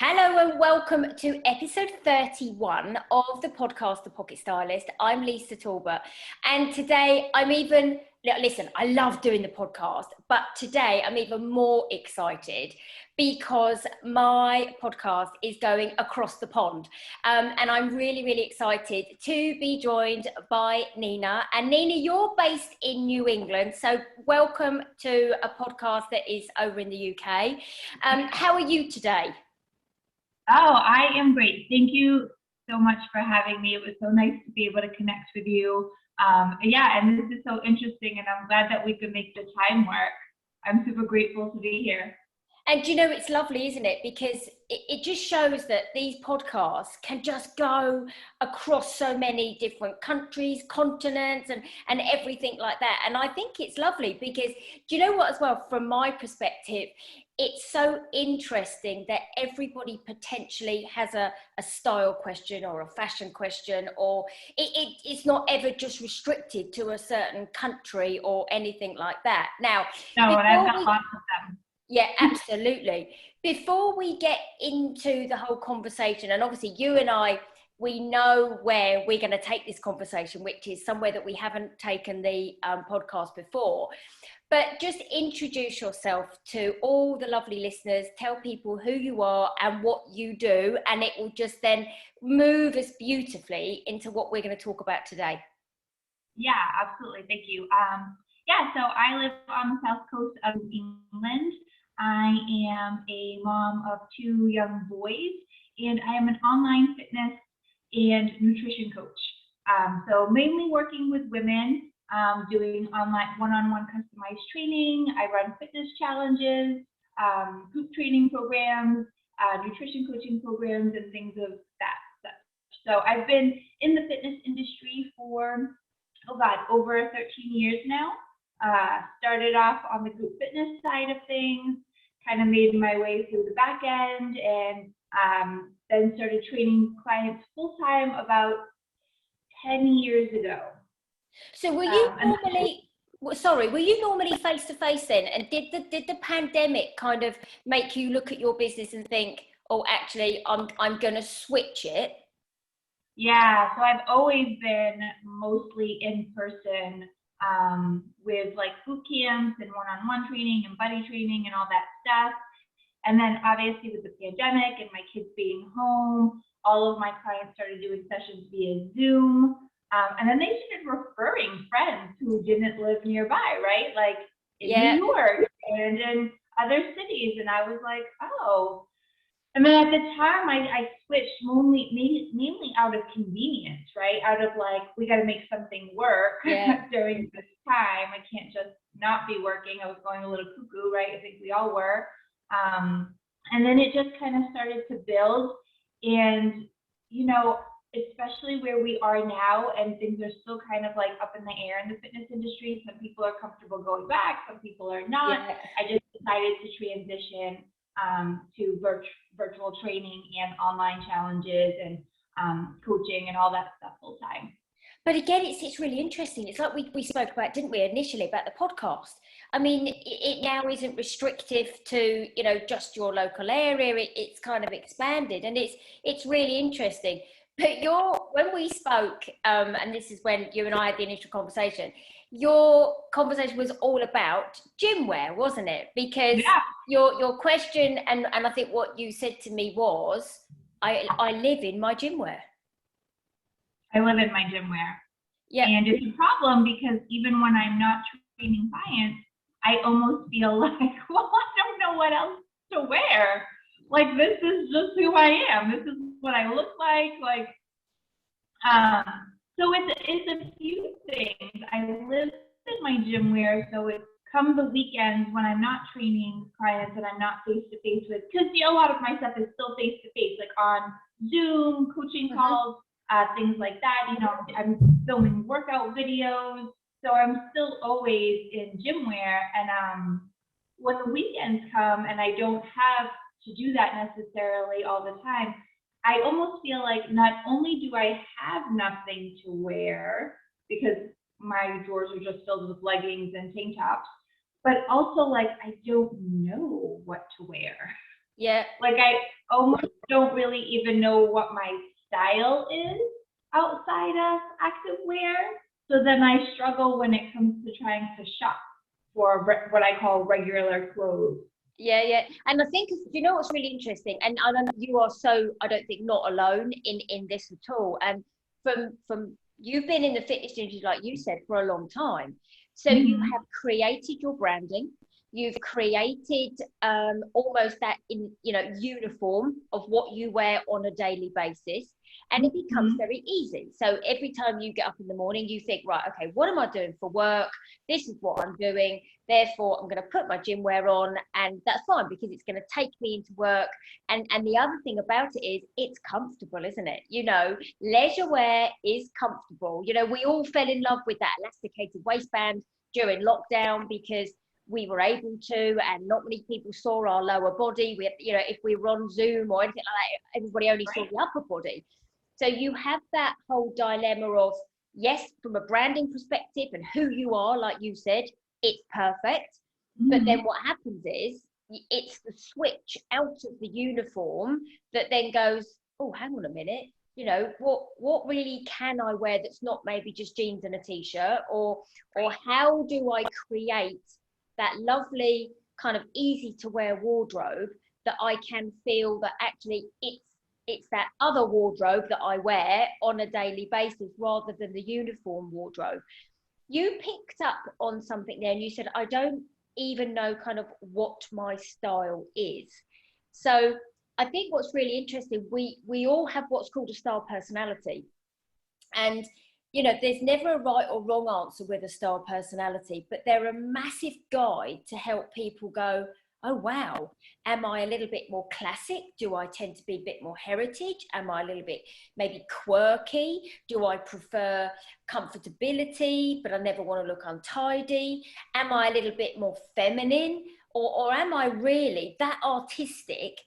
Hello and welcome to episode 31 of the podcast, The Pocket Stylist. I'm Lisa Talbot, and today listen, I love doing the podcast, but today I'm even more excited because my podcast is going across the pond. And I'm really excited to be joined by Nina. And Nina, you're based in New England, so welcome to a podcast that is over in the UK. How are you today? Oh, I am great. Thank you so much for having me. It was so nice to be able to connect with you. And this is so interesting, and I'm glad that we could make the time work. I'm super grateful to be here. And you know, it's lovely, isn't it? Because it just shows that these podcasts can just go across so many different countries, continents, and everything like that. And I think it's lovely because, do you know what, as well, from my perspective, it's so interesting that everybody potentially has a style question or a fashion question, or it's not ever just restricted to a certain country or anything like that. Now, no, and I've got lots of them. Yeah, absolutely. Before we get into the whole conversation, and obviously you and I, we know where we're going to take this conversation, which is somewhere that we haven't taken the podcast before. But just introduce yourself to all the lovely listeners, tell people who you are and what you do, and it will just then move us beautifully into what we're going to talk about today. Yeah, absolutely. Thank you. So I live on the south coast of England. I am a mom of 2 young boys, and I am an online fitness and nutrition coach. So mainly working with women, doing online one-on-one customized training. I run fitness challenges, group training programs, nutrition coaching programs, and things of that such. So I've been in the fitness industry for, over 13 years now. Started off on the group fitness side of things, kind of made my way through the back end, and then started training clients full-time about 10 years ago. So were you normally face-to-face then? And did the pandemic kind of make you look at your business and think, oh, actually, I'm going to switch it? Yeah, so I've always been mostly in person, with like boot camps and one-on-one training and buddy training and all that stuff. And then obviously with the pandemic and my kids being home, all of my clients started doing sessions via Zoom. And then they started referring friends who didn't live nearby, right? Like in New York and in other cities. And I was like, oh. And then at the time, I switched mainly out of convenience, right? Out of like, we got to make something work during this time. I can't just not be working. I was going a little cuckoo, right? I think we all were. And then it just kind of started to build. And, you know, especially where we are now, and things are still kind of like up in the air in the fitness industry. Some people are comfortable going back, some people are not. Yeah. I just decided to transition to virtual training and online challenges and coaching and all that stuff full time. But again, it's really interesting. It's like we spoke about, didn't we, initially about the podcast. I mean, it now isn't restrictive to, you know, just your local area. It's kind of expanded, and it's really interesting. But when we spoke, and this is when you and I had the initial conversation, your conversation was all about gym wear, wasn't it? Because your question, and I think what you said to me was, I live in my gym wear. I live in my gym wear. Yeah. And it's a problem because even when I'm not training clients, I almost feel like, well, I don't know what else to wear. Like, this is just who I am. This is what I look like. So it's a few things. I live in my gym wear, so it come the weekends when I'm not training clients and I'm not face-to-face with, because a lot of my stuff is still face-to-face, like on Zoom, coaching calls, things like that. You know, I'm filming workout videos, so I'm still always in gym wear. And when the weekends come and I don't have to do that necessarily all the time, I almost feel like not only do I have nothing to wear because my drawers are just filled with leggings and tank tops, but also like I don't know what to wear. Yeah. Like I almost don't really even know what my style is outside of activewear. So then I struggle when it comes to trying to shop for what I call regular clothes. Yeah, yeah. And I think, you know what's really interesting, and you are so, I don't think, not alone in this at all. And from you've been in the fitness industry, like you said, for a long time. So you Mm-hmm. have created your branding. You've created almost that uniform of what you wear on a daily basis. And it becomes Mm-hmm. very easy. So every time you get up in the morning, you think, right, okay, what am I doing for work? This is what I'm doing. Therefore, I'm going to put my gym wear on, and that's fine because it's going to take me into work. And the other thing about it is it's comfortable, isn't it? You know, leisure wear is comfortable. You know, we all fell in love with that elasticated waistband during lockdown because we were able to, and not many people saw our lower body. We, you know, if we were on Zoom or anything like that, everybody only saw Right. the upper body. So you have that whole dilemma of, yes, from a branding perspective and who you are, like you said, it's perfect. But Mm-hmm. then what happens is it's the switch out of the uniform that then goes, oh, hang on a minute. You know, what really can I wear that's not maybe just jeans and a t-shirt? Or how do I create that lovely kind of easy to wear wardrobe that I can feel that actually it's that other wardrobe that I wear on a daily basis rather than the uniform wardrobe. You picked up on something there and you said, I don't even know kind of what my style is. So I think what's really interesting, we all have what's called a style personality. And you know, there's never a right or wrong answer with a style personality, but they're a massive guide to help people go, oh wow, am I a little bit more classic? Do I tend to be a bit more heritage? Am I a little bit maybe quirky? Do I prefer comfortability but I never want to look untidy? Am I a little bit more feminine, or am I really that artistic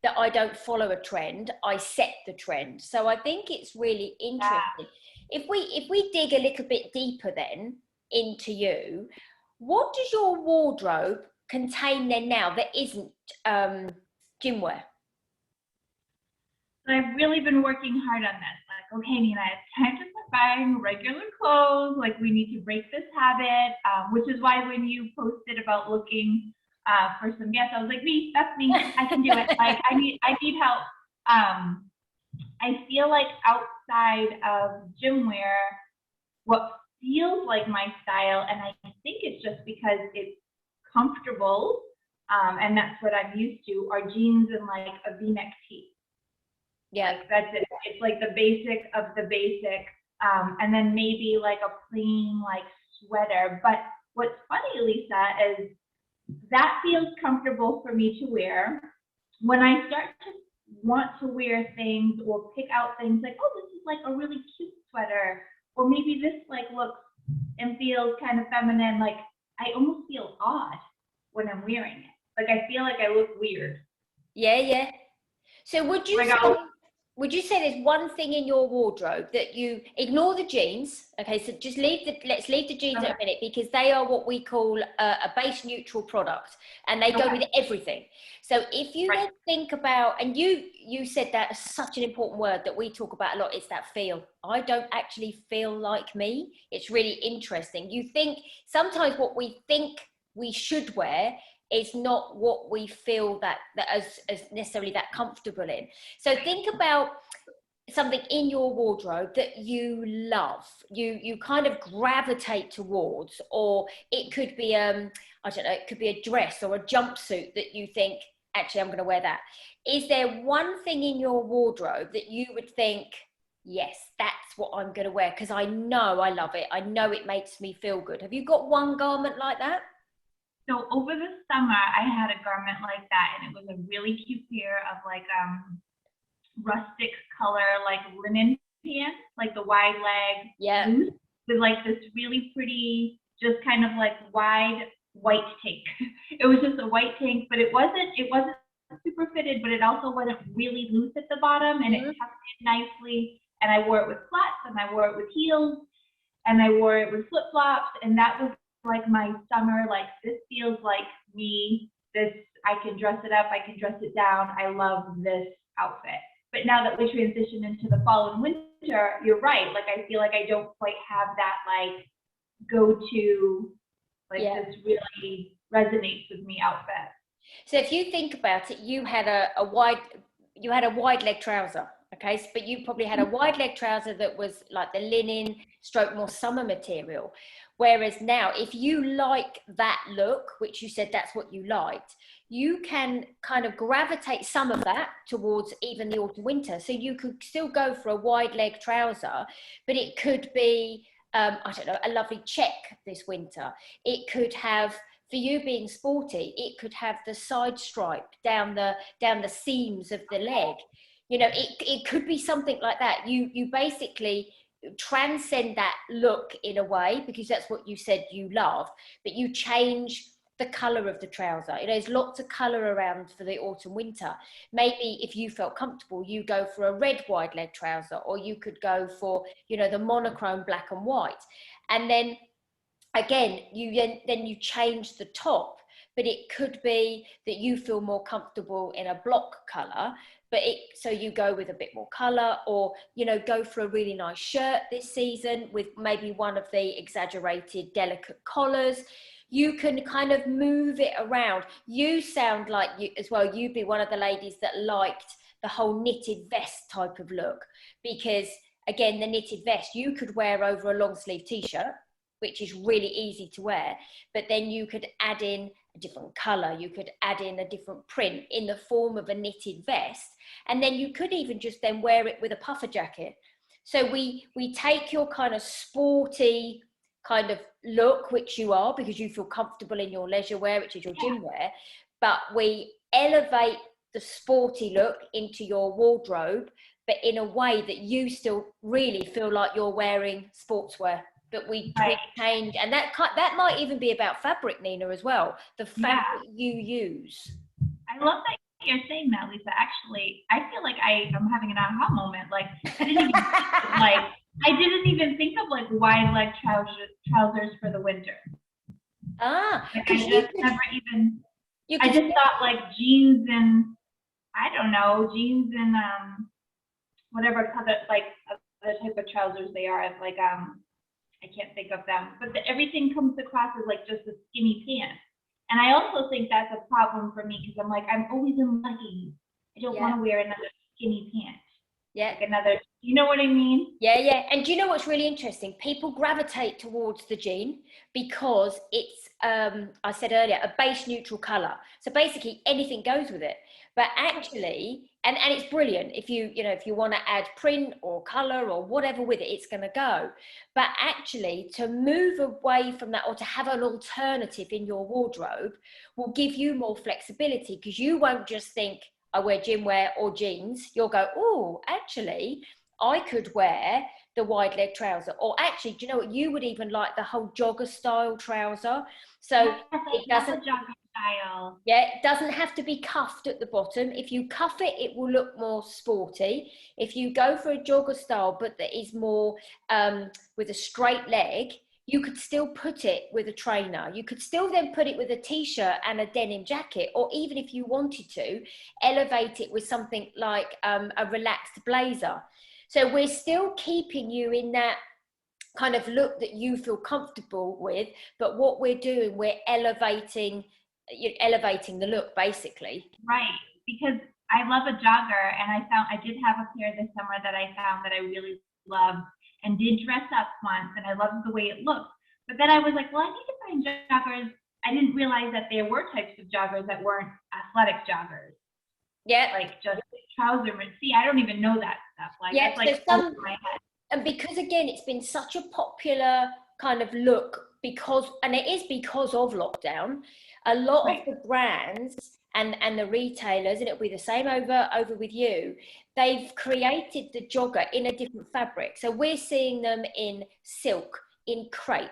that I don't follow a trend, I set the trend? So I think it's really interesting. If we dig a little bit deeper then into you, what does your wardrobe contain then now that isn't gym wear? So I've really been working hard on this. Like, okay, Nina, it's time to start buying regular clothes. Like, we need to break this habit, which is why when you posted about looking for some guests, I was like, me, that's me. I can do it. Like, I need help. I feel like outside of gym wear, what feels like my style, and I think it's just because it's comfortable, and that's what I'm used to, are jeans and like a V-neck tee. Yeah. Like that's it. It's like the basic of the basic, and then maybe like a plain like sweater. But what's funny, Lisa, is that feels comfortable for me to wear. When I start to want to wear things or pick out things like, oh, this is like a really cute sweater, or maybe this like looks and feels kind of feminine, like I almost feel odd when I'm wearing it. Like I feel like I look weird. Yeah, yeah. So Like would you say there's one thing in your wardrobe that you ignore the jeans? Okay, so just let's leave the jeans at a minute because they are what we call a base neutral product and they go with everything. So if you then think about, and you said that is such an important word that we talk about a lot, it's that feel. I don't actually feel like me. It's really interesting. You think sometimes what we think we should wear is not what we feel that as necessarily that comfortable in. So think about something in your wardrobe that you love, you kind of gravitate towards, or it could be I don't know, it could be a dress or a jumpsuit that you think, actually I'm going to wear that. Is there one thing in your wardrobe that you would think, yes, that's what I'm going to wear because I know I love it, I know it makes me feel good? Have you got one garment like that? So over the summer, I had a garment like that, and it was a really cute pair of like rustic color, like linen pants, like the wide leg loose, with like this really pretty, just kind of like wide white tank. It was just a white tank, but it wasn't super fitted, but it also wasn't really loose at the bottom, and it tucked in nicely. And I wore it with flats, and I wore it with heels, and I wore it with flip flops, and that was like my summer, like this feels like me this, I can dress it up, I can dress it down. I love this outfit. But now that we transition into the fall and winter, you're right. Like, I feel like I don't quite have that, like, go-to, like, this really resonates with me outfit. So if you think about it, you had a wide leg trouser, okay? But you probably had a wide leg trouser that was like the linen stroke more summer material. Whereas now, if you like that look, which you said that's what you liked, you can kind of gravitate some of that towards even the autumn winter. So you could still go for a wide leg trouser, but it could be, I don't know, a lovely check this winter. It could have, for you being sporty, it could have the side stripe down the seams of the leg. You know, it could be something like that. You basically transcend that look in a way, because that's what you said you love, but you change the color of the trouser. You know, there's lots of color around for the autumn winter. Maybe if you felt comfortable, you go for a red wide leg trouser, or you could go for, you know, the monochrome black and white. And then again, you change the top, but it could be that you feel more comfortable in a block color, but so you go with a bit more color, or, you know, go for a really nice shirt this season with maybe one of the exaggerated delicate collars. You can kind of move it around. You sound like you as well, you'd be one of the ladies that liked the whole knitted vest type of look, because again, the knitted vest you could wear over a long sleeve t-shirt, which is really easy to wear, but then you could add in a different color, you could add in a different print in the form of a knitted vest, and then you could even just then wear it with a puffer jacket. So we take your kind of sporty kind of look, which you are, because you feel comfortable in your leisure wear, which is your gym wear, but we elevate the sporty look into your wardrobe, but in a way that you still really feel like you're wearing sportswear. But we change, and that might even be about fabric, Nina, as well. The fabric you use. I love that you're saying that, Lisa. Actually, I feel like I'm having an aha moment. Like, I didn't even think of like wide leg trousers for the winter. Ah, like, I just thought like jeans and jeans and whatever color, like the type of trousers they are, like I can't think of them, but everything comes across as like just a skinny pant. And I also think that's a problem for me, because I'm like, I'm always in leggings. I don't want to wear another skinny pant. Yeah. Like another, you know what I mean? Yeah, yeah. And do you know what's really interesting? People gravitate towards the jean because it's, I said earlier, a base neutral color. So basically anything goes with it. But actually, and it's brilliant if you want to add print or color or whatever with it, it's going to go. But actually, to move away from that, or to have an alternative in your wardrobe, will give you more flexibility, because you won't just think, I wear gym wear or jeans. You'll go, oh, actually, I could wear the wide leg trouser, or actually, do you know what? You would even like the whole jogger style trouser. So it doesn't. Jogger style. Yeah, it doesn't have to be cuffed at the bottom. If you cuff it, it will look more sporty. If you go for a jogger style, but that is more with a straight leg, you could still put it with a trainer. You could still then put it with a t-shirt and a denim jacket, or even if you wanted to, elevate it with something like a relaxed blazer. So we're still keeping you in that kind of look that you feel comfortable with, but what we're doing, we're elevating the look, basically. Right, because I love a jogger, and I did have a pair this summer that I found that I really loved and did dress up once, and I loved the way it looked. But then I was like, well, I need to find joggers. I didn't realize that there were types of joggers that weren't athletic joggers. Yeah. Like just trousers. See, I don't even know that stuff. Like, yeah, it's like in my head. And because again, it's been such a popular kind of look, and it is because of lockdown, a lot of the brands and the retailers, and it'll be the same over with you, they've created the jogger in a different fabric. So we're seeing them in silk, in crepe,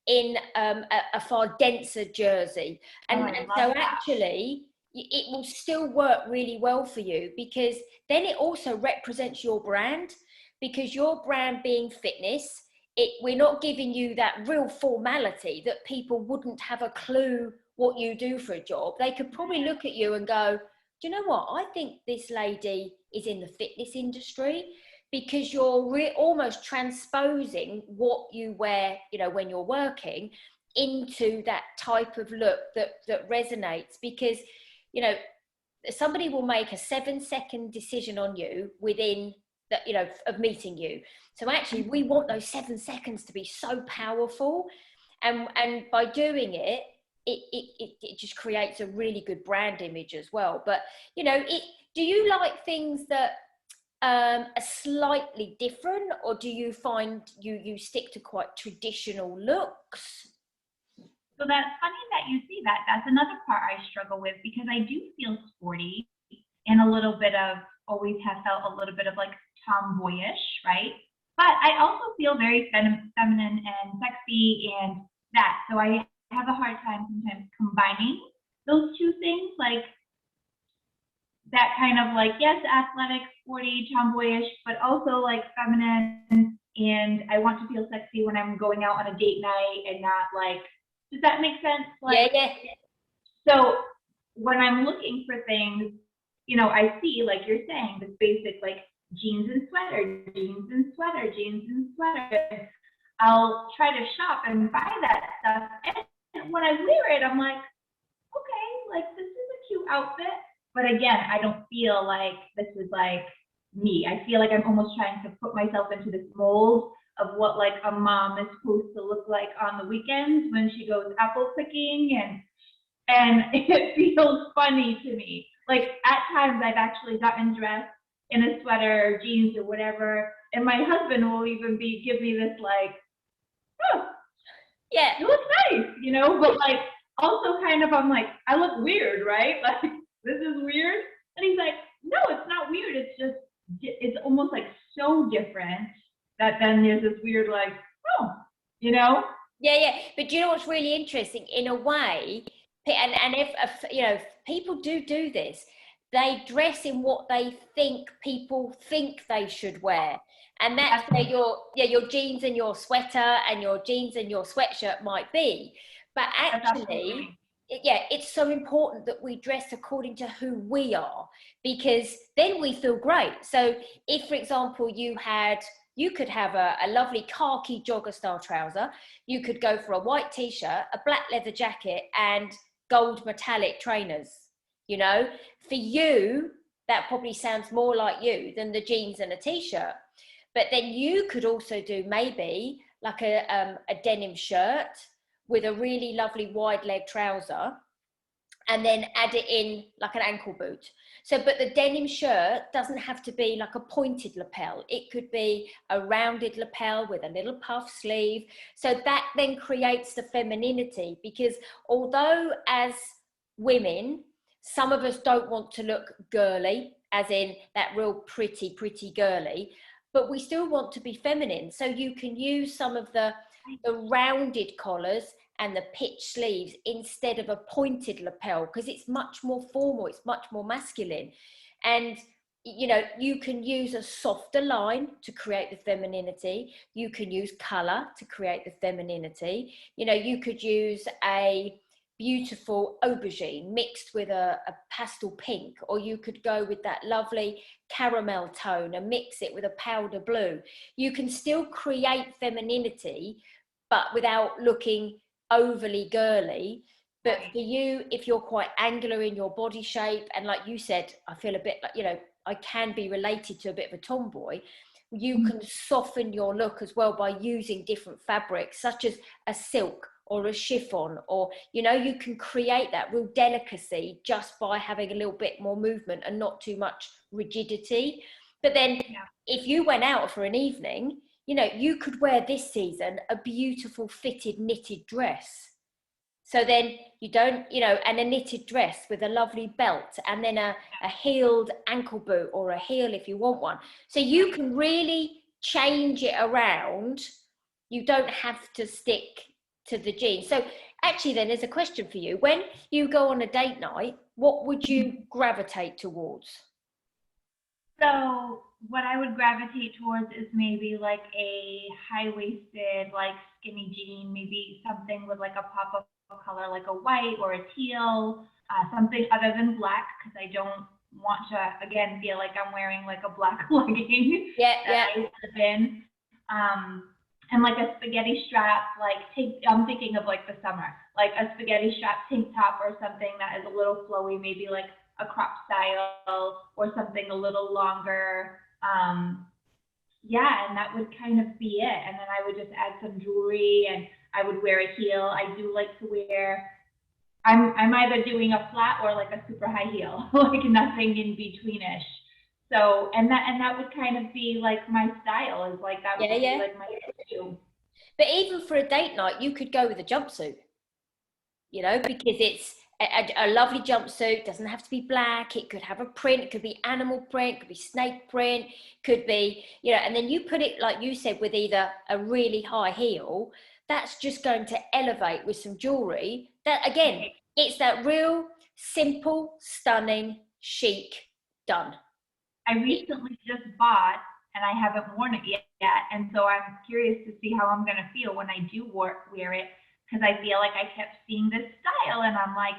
in a far denser jersey. And so actually, it will still work really well for you, because then it also represents your brand, because your brand being fitness, we're not giving you that real formality that people wouldn't have a clue what you do for a job, they could probably look at you and go, do you know what? I think this lady is in the fitness industry, because you're almost transposing what you wear, you know, when you're working into that type of look that resonates. Because, you know, somebody will make a 7-second decision on you within that, you know, of meeting you. So actually we want those 7 seconds to be so powerful, and by doing it, it just creates a really good brand image as well. But, you know, do you like things that are slightly different, or do you find you stick to quite traditional looks? So that's funny that you see that. That's another part I struggle with, because I do feel sporty and a little bit of, always have felt a little bit of like tomboyish, right? But I also feel very feminine and sexy and that. So I have a hard time sometimes combining those two things, like that kind of like, yes, athletic, sporty, tomboyish, but also like feminine. And I want to feel sexy when I'm going out on a date night, and not like, does that make sense? Like, Yeah. So when I'm looking for things, you know, I see, like you're saying, this basic like jeans and sweater, jeans and sweater, jeans and sweater. I'll try to shop and buy that stuff. And when I wear it, I'm like, okay, like this is a cute outfit. But again, I don't feel like this is like me. I feel like I'm almost trying to put myself into this mold of what like a mom is supposed to look like on the weekends when she goes apple picking, and it feels funny to me. Like at times I've actually gotten dressed in a sweater or jeans or whatever, and my husband will even give me this like, oh, Yeah, you look nice, you know, but like also kind of, I'm like, I look weird, right? Like this is weird. And he's like, no, it's not weird. It's just, it's almost like so different that then there's this weird like, oh, you know? yeah. But do you know what's really interesting? In a way, and if you know, people do this, they dress in what they think people think they should wear. And that's where your jeans and your sweater and your jeans and your sweatshirt might be. But actually, it's so important that we dress according to who we are, because then we feel great. So if, for example, you could have a lovely khaki jogger style trouser, you could go for a white t-shirt, a black leather jacket, and gold metallic trainers. You know, for you, that probably sounds more like you than the jeans and a t-shirt. But then you could also do maybe like a denim shirt with a really lovely wide leg trouser, and then add it in like an ankle boot. So, but the denim shirt doesn't have to be like a pointed lapel. It could be a rounded lapel with a little puff sleeve. So that then creates the femininity, because although as women, some of us don't want to look girly, as in that real pretty girly, but we still want to be feminine. So you can use some of the rounded collars and the pitch sleeves instead of a pointed lapel, because it's much more formal, it's much more masculine. And you know, you can use a softer line to create the femininity. You can use color to create the femininity. You know, you could use a beautiful aubergine mixed with a pastel pink, or you could go with that lovely caramel tone and mix it with a powder blue. You can still create femininity, but without looking overly girly. But for you, if you're quite angular in your body shape, and like you said, I feel a bit like, you know, I can be related to a bit of a tomboy, you can soften your look as well by using different fabrics, such as a silk or a chiffon, or, you know, you can create that real delicacy just by having a little bit more movement and not too much rigidity. But then if you went out for an evening, you know, you could wear this season a beautiful fitted knitted dress. So then you don't, you know, and a knitted dress with a lovely belt, and then a heeled ankle boot, or a heel if you want one. So you can really change it around. You don't have to stick to the jeans. So actually then there's a question for you. When you go on a date night, what would you gravitate towards? So what I would gravitate towards is maybe like a high-waisted, like skinny jean, maybe something with like a pop of color, like a white or a teal, something other than black, because I don't want to, again, feel like I'm wearing like a black legging Yeah, that yeah. I live in. And like a spaghetti strap, I'm thinking of like the summer, like a spaghetti strap tank top or something that is a little flowy, maybe like a crop style or something a little longer. Yeah, and that would kind of be it. And then I would just add some jewelry, and I would wear a heel. I do like to wear, I'm either doing a flat or like a super high heel, like nothing in betweenish. So, and that would kind of be like my style, is like that would Yeah, be yeah. like my go-to. But even for a date night, you could go with a jumpsuit, because it's a lovely jumpsuit. Doesn't have to be black. It could have a print. It could be animal print. Could be snake print. Could be, and then you put it, like you said, with either a really high heel. That's just going to elevate with some jewelry. That, again, it's that real simple, stunning, chic, done. I recently just bought, and I haven't worn it yet, and so I'm curious to see how I'm gonna feel when I do wear it, because I feel like I kept seeing this style, and I'm like,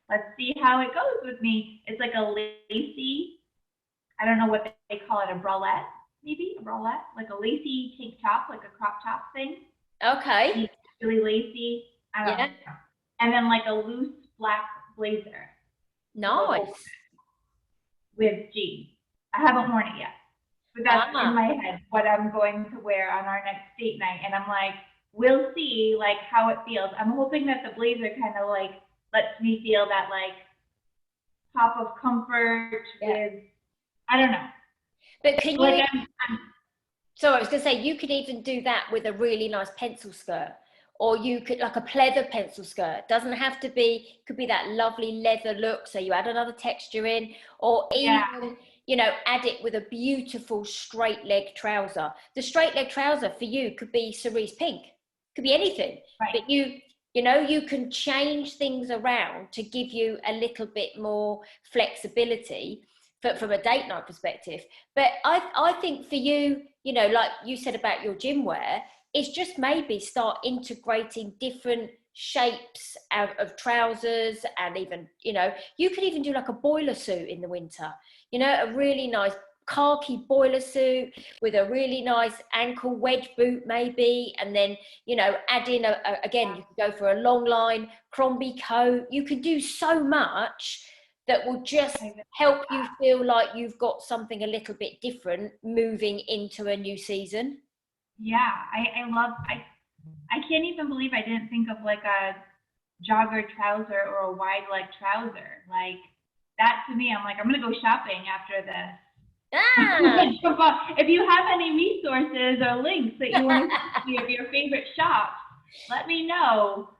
let's see how it goes with me. It's like a lacy, I don't know what they call it, a bralette, maybe a bralette, like a lacy tank top, like a crop top thing. Okay. It's really lacy. I don't Yeah. know. And then like a loose black blazer to go over Nice. with jeans. I haven't worn it yet, but that's in Ah. my head what I'm going to wear on our next date night. And I'm like, we'll see like how it feels. I'm hoping that the blazer kind of like lets me feel that like pop of comfort Yeah. with, I don't know. But can Like you, I'm so I was going to say, you could even do that with a really nice pencil skirt, or you could, like a pleather pencil skirt. Doesn't have to be, could be that lovely leather look. So you add another texture in, or yeah, even, add it with a beautiful straight leg trouser. The straight leg trouser for you could be cerise pink, could be anything, right. but you can change things around to give you a little bit more flexibility from a date night perspective. But I think for you, like you said about your gym wear, it's just maybe start integrating different shapes out of trousers, and even, you could even do like a boiler suit in the winter, a really nice khaki boiler suit with a really nice ankle wedge boot maybe, and then, add in again, you could go for a long line Crombie coat. You could do so much that will just help you feel like you've got something a little bit different moving into a new season. Yeah, I can't even believe I didn't think of like a jogger trouser or a wide leg trouser. Like that to me, I'm like, I'm gonna go shopping after this. Ah. If you have any resources or links that you want to see of your favorite shops, let me know.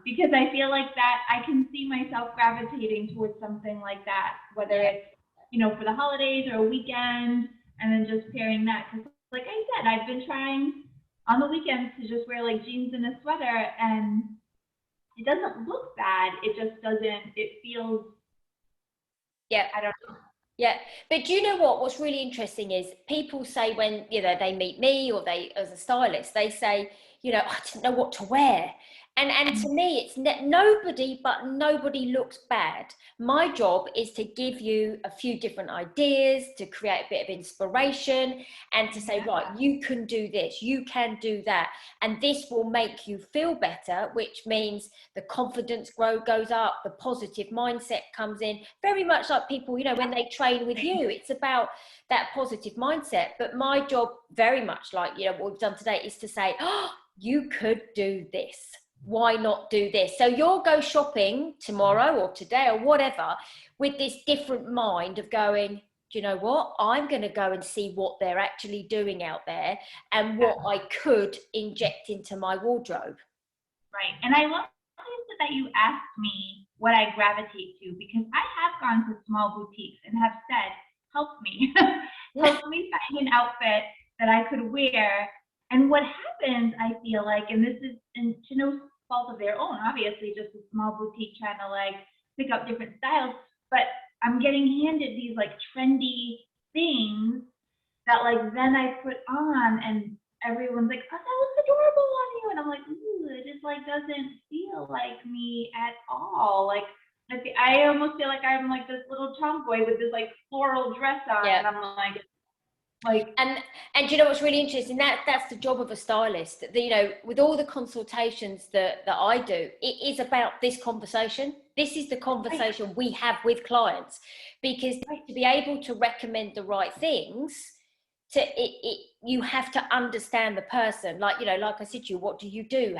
Because I feel like that I can see myself gravitating towards something like that, whether it's, for the holidays or a weekend, and then just pairing that. Because like I said, I've been trying on the weekends to just wear like jeans and a sweater, and it doesn't look bad. It just doesn't, it feels, Yeah. I don't know. Yeah, but do you know what? What's really interesting is people say when, they meet me, or they, as a stylist, they say, I didn't know what to wear. And to me, it's nobody looks bad. My job is to give you a few different ideas, to create a bit of inspiration, and to say, right, you can do this, you can do that, and this will make you feel better, which means the confidence goes up, the positive mindset comes in, very much like people, when they train with you, it's about that positive mindset. But my job, very much like, what we've done today, is to say, oh, you could do this. Why not do this? So you'll go shopping tomorrow or today or whatever with this different mind of going, do you know what? I'm going to go and see what they're actually doing out there and what I could inject into my wardrobe. Right. And I love that you asked me what I gravitate to, because I have gone to small boutiques and have said, help me, help me find an outfit that I could wear. And what happens, I feel like, and this is to no fault of their own, obviously, just a small boutique trying to like pick up different styles, but I'm getting handed these like trendy things that like then I put on, and everyone's like, oh, that looks adorable on you. and I'm like, ooh, it just like doesn't feel like me at all. Like I almost feel like I'm like this little tomboy with this like floral dress on, Yeah. and I'm like. And you know what's really interesting? That's the job of a stylist. You know, with all the consultations that I do, it is about this conversation. This is the conversation we have with clients, because to be able to recommend the right things, you have to understand the person. Like, you know, like I said to you, what do you do?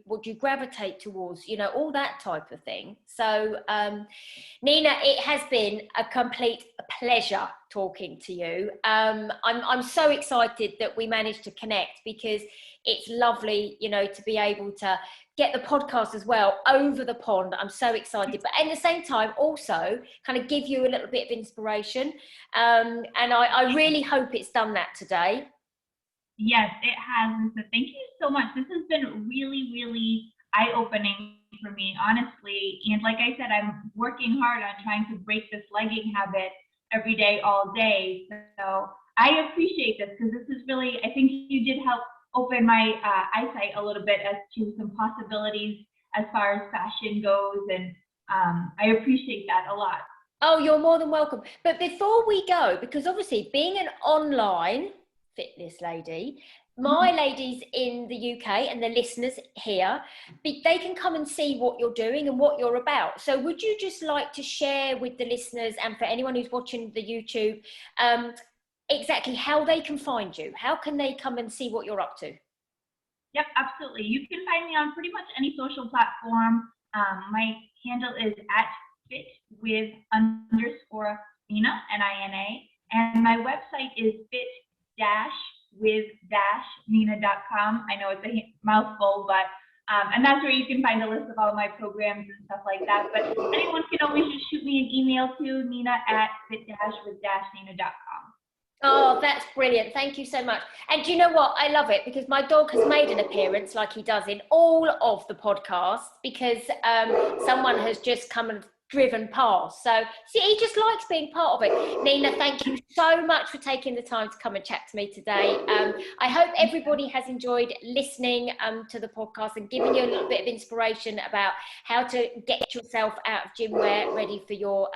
What do you gravitate towards? You know, all that type of thing. So, Nina, it has been a complete pleasure talking to you. I'm so excited that we managed to connect, because it's lovely, you know, to be able to get the podcast as well over the pond. I'm so excited, but at the same time also kind of give you a little bit of inspiration. And I really hope it's done that today. Yes, it has. And so thank you so much. This has been really, really eye-opening for me, honestly. And like I said, I'm working hard on trying to break this legging habit every day, all day. So I appreciate this, because this is really, I think you did help open my eyesight a little bit as to some possibilities as far as fashion goes. And I appreciate that a lot. Oh, you're more than welcome. But before we go, because obviously being an online fitness lady, my ladies in the UK and the listeners here, they can come and see what you're doing and what you're about. So would you just like to share with the listeners, and for anyone who's watching the YouTube, exactly how they can find you? How can they come and see what you're up to? Yep, absolutely. You can find me on pretty much any social platform. My handle is @fitwith_Nina, Nina, and my website is fit-with-nina.com. I know it's a mouthful, but and that's where you can find a list of all my programs and stuff like that. But anyone can always just shoot me an email to Nina@fit-with-nina.com. Oh, that's brilliant. Thank you so much. And do you know what? I love it, because my dog has made an appearance, like he does in all of the podcasts, because someone has just come and driven past. So see, he just likes being part of it. Nina, thank you so much for taking the time to come and chat to me today. I hope everybody has enjoyed listening to the podcast and giving you a little bit of inspiration about how to get yourself out of gym wear ready for your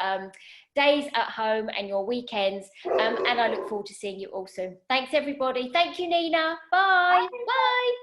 days at home and your weekends. And I look forward to seeing you all soon. Thanks, everybody. Thank you, Nina. Bye. Bye.